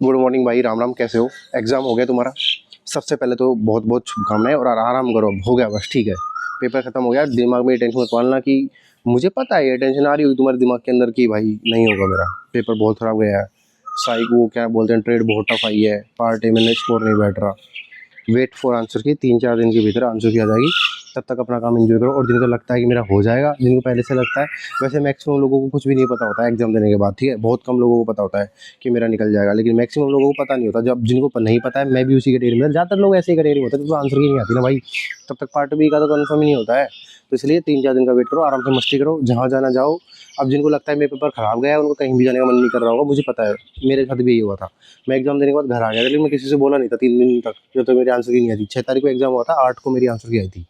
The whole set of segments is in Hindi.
गुड मॉर्निंग भाई, राम राम। कैसे हो? एग्ज़ाम हो गया तुम्हारा? सबसे पहले तो बहुत बहुत शुभकामनाएं और आराम करो। अब हो गया बस, ठीक है। पेपर खत्म हो गया। दिमाग में ये टेंशन मत पालना कि मुझे पता है ये टेंशन आ रही होगी तुम्हारे दिमाग के अंदर कि भाई नहीं होगा मेरा, पेपर बहुत ख़राब गया है, साइक वो क्या बोलते हैं, ट्रेड बहुत टफ आई है, पार्ट ए मैंने स्कोर नहीं बैठ रहा। वेट फॉर आंसर की 3-4 दिन के भीतर आंसर की आ जाएगी। तब तक अपना काम एंजॉय करो। और जिनको लगता है कि मेरा हो जाएगा, जिनको पहले से लगता है, वैसे मैक्सिमम लोगों को कुछ भी नहीं पता होता है एग्जाम देने के बाद, ठीक है। बहुत कम लोगों को पता होता है कि मेरा निकल जाएगा, लेकिन मैक्सिमम लोगों को पता नहीं होता। जब जिनको नहीं पता है, मैं भी उसी कैटेगरी में, ज़्यादातर लोग ऐसे ही कैटेगरी में होते हैं तो आंसर की नहीं आती ना भाई, तब तक पार्ट बी का तो कन्फर्म ही नहीं होता है। तो इसलिए 3-4 दिन का वेट करो, आराम से मस्ती करो, जहाँ जाना जाओ। अब जिनको लगता है मेरा पेपर खराब गया है, उनको कहीं भी जाने का मन नहीं कर रहा होगा, मुझे पता है, मेरे साथ भी यही हुआ था। मैं एग्जाम देने के बाद घर आ गया था, लेकिन मैं किसी से बोला नहीं था 3 दिन तक, जो तो मेरे आंसर की नहीं आई थी। 6 तारीख को एग्जाम हुआ था, 8 को मेरी आंसर की आई थी।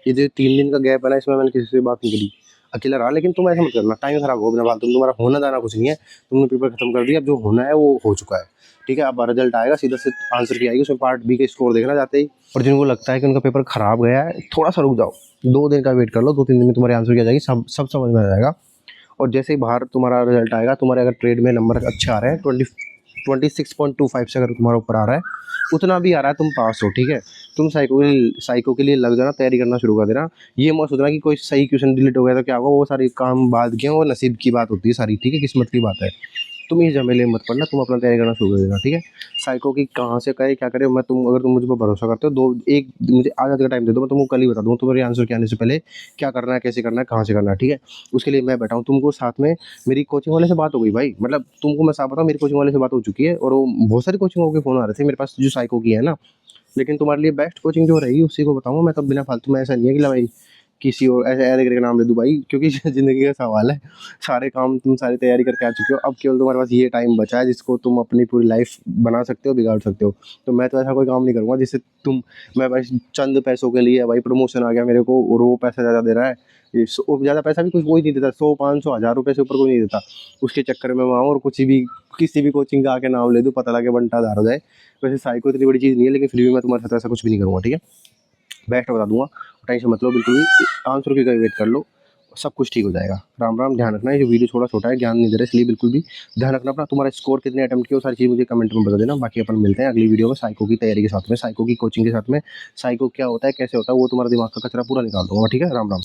ये जो 3 दिन का गैप है ना, इसमें मैंने किसी से बात नहीं करी, अकेला रहा। लेकिन तुम ऐसा मत करना, टाइम खराब हो बिना फालतू। तुम्हारा होना जाना कुछ नहीं है, तुमने पेपर खत्म कर दिया। अब जो होना है वो हो चुका है, ठीक है। अब रिजल्ट आएगा, सीधा से आंसर की आएगी, उसमें पार्ट बी के स्कोर देखना जाते ही। और जिनको लगता है कि उनका पेपर खराब गया है, थोड़ा सा रुक जाओ, 2 दिन का वेट कर लो। 2-3 दिन में तुम्हारी आंसर की आ जाएगी, सब समझ में आ जाएगा। और जैसे ही बाहर तुम्हारा रिजल्ट आएगा, तुम्हारे अगर ट्रेड में नंबर अच्छे आ रहे हैं, 26.25 से अगर तुम्हारा ऊपर आ रहा है, उतना भी आ रहा है, तुम पास हो, ठीक है। तुम साइको के लिए लग जाना, तैयारी करना शुरू कर देना। ये मत सोचना कि कोई सही क्वेश्चन डिलीट हो गया तो क्या होगा, वो सारी काम बाद के हैं, वो नसीब की बात होती है सारी, ठीक है, किस्मत की बात है। तुम इस झमेले में मत पड़ना, तुम अपना तैयारी करना शुरू कर देना, ठीक है। साइको की कहाँ से करे, क्या करे, अगर तुम मुझ पर भरोसा करते हो, मुझे आज का टाइम दे दो, मैं तुमको कल ही बता दूँ तुम्हारे आंसर के आने से पहले क्या करना है, कैसे करना है, कहाँ से करना है, ठीक है। उसके लिए मैं बैठा हूँ। तुमको साथ में मेरी कोचिंग वाले से बात हो गई भाई, मतलब तुमको मैं साफ बताऊँ, मेरी कोचिंग वाले से बात हो चुकी है, और वो बहुत सारी कोचिंगों के फ़ोन आ रहे थे मेरे पास जो साइको की है ना। लेकिन तुम्हारे लिए बेस्ट कोचिंग जो रहेगी उसी को बताऊँगा मैं, तब बिना फालतू में। ऐसा नहीं है कि भाई किसी और ऐसे ऐसे करके नाम ले दूँ भाई, क्योंकि ज़िंदगी का सवाल है। सारे काम तुम सारी तैयारी करके आ चुके हो, अब केवल तुम्हारे पास ये टाइम बचा है जिसको तुम अपनी पूरी लाइफ बना सकते हो, बिगाड़ सकते हो। तो मैं तो ऐसा कोई काम नहीं करूँगा जिससे मैं भाई चंद पैसों के लिए, भाई प्रमोशन आ गया मेरे को और वो पैसा ज़्यादा दे रहा है, ये ज़्यादा पैसा भी कोई नहीं देता, 100-500 हज़ार रुपये से ऊपर कोई नहीं देता। उसके चक्कर में मैं आऊँ और किसी भी कोचिंग का आके नाम ले दूँ, पता लगे बंटाधार हो जाए। वैसे साइको इतनी बड़ी चीज़ नहीं है, लेकिन फिर भी मैं तुम्हारे साथ ऐसा कुछ भी नहीं करूँगा, ठीक है। बेस्ट बता दूँगा, टेंशन मत लो बिल्कुल भी। आंसर की वेट कर लो, सब कुछ ठीक हो जाएगा। राम राम। ध्यान रखना, ये जो वीडियो थोड़ा छोटा है, ज्ञान नहीं दे रहा, इसलिए बिल्कुल भी ध्यान रखना अपना। तुम्हारा स्कोर कितने अटेम्प्ट किए, वो सारी चीज़ मुझे कमेंट में बता देना। बाकी अपन मिलते हैं अगली वीडियो में साइको की तैयारी के साथ में, साइको की कोचिंग के साथ में। साइको क्या होता है, कैसे होता है, वो तुम्हारा दिमाग का कचरा पूरा निकाल दूँगा, ठीक है। राम राम।